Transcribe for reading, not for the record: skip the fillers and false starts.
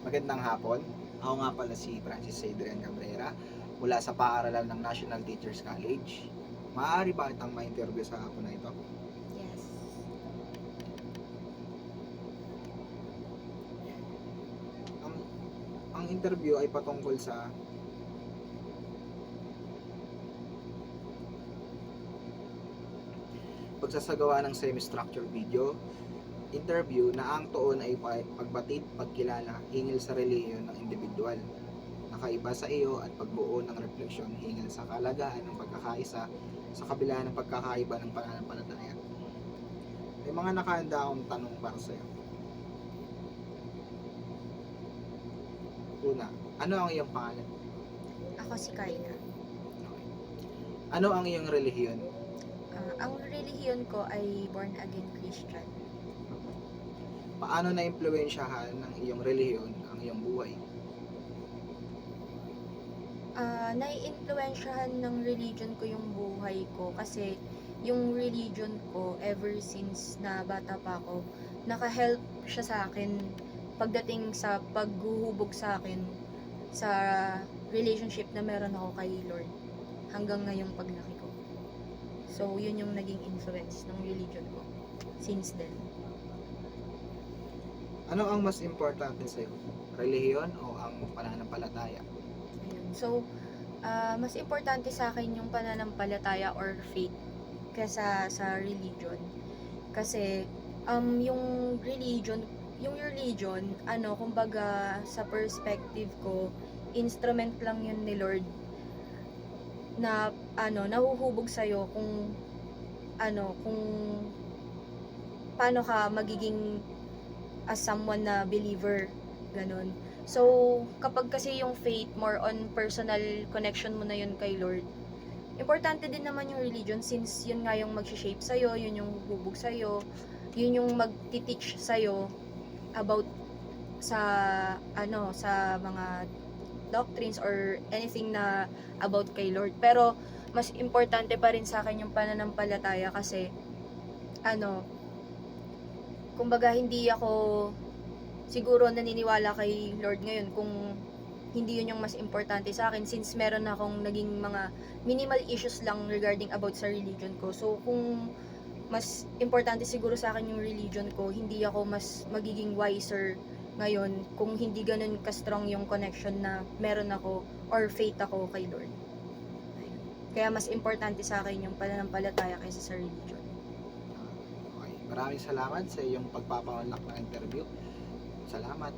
Magandang hapon. Ako nga pala si Francis Adrian Cabrera mula sa paaralan ng National Teachers College. Maaari ba kitang ma-interview sa hapon na ito? Yes. Ang, ang interview ay patungkol sa pagsasagawa ng semi-structured video interview na ang tuon ay pagbatid, pagkilala, hingil sa relihiyon ng individual. Nakaiba sa iyo at pagbuo ng refleksyon hingil sa kalagahan ng pagkakaisa sa kabila ng pagkakaiba ng pananampalataya. May mga nakahanda akong tanong para sa iyo. Una, ano ang iyong pangalan? Ako si Kayla. Ano ang iyong relihiyon? Ang relihiyon ko ay born again Christian. Paano na-impluwensyahan ng iyong relihiyon ang iyong buhay? Nai-influensyahan ng religion ko yung buhay ko kasi yung religion ko ever since na bata pa ako, naka-help siya sa akin pagdating sa paghuhubog sa akin sa relationship na meron ako kay Lord hanggang ngayong paglaki ko. So, yun yung naging influence ng religion ko since then. Ano ang mas importante sa iyo? Relihiyon o ang pananampalataya? Ayun. So, mas importante sa akin yung pananampalataya or faith kaysa sa religion. Kasi, yung religion, kumbaga, sa perspective ko, instrument lang yun ni Lord na, nahuhubog sa'yo kung paano ka magiging as someone na believer, ganun. So, kapag kasi yung faith, more on personal connection mo na yun kay Lord, importante din naman yung religion since yun nga yung mag-shape sa'yo, yun yung bubog sa'yo, yun yung mag-teach sa'yo about sa, sa mga doctrines or anything na about kay Lord. Pero, mas importante pa rin sa akin yung pananampalataya kasi, kumbaga hindi ako siguro naniniwala kay Lord ngayon kung hindi yun yung mas importante sa akin since meron na akong naging mga minimal issues lang regarding about sa religion ko. So, kung mas importante siguro sa akin yung religion ko, hindi ako mas magiging wiser ngayon kung hindi ganun ka-strong yung connection na meron ako or faith ako kay Lord. Ayun. Kaya mas importante sa akin yung pananampalataya kaysa sa religion. Okay. Maraming salamat sa iyong pagpapaunlak ng interview. Salamat.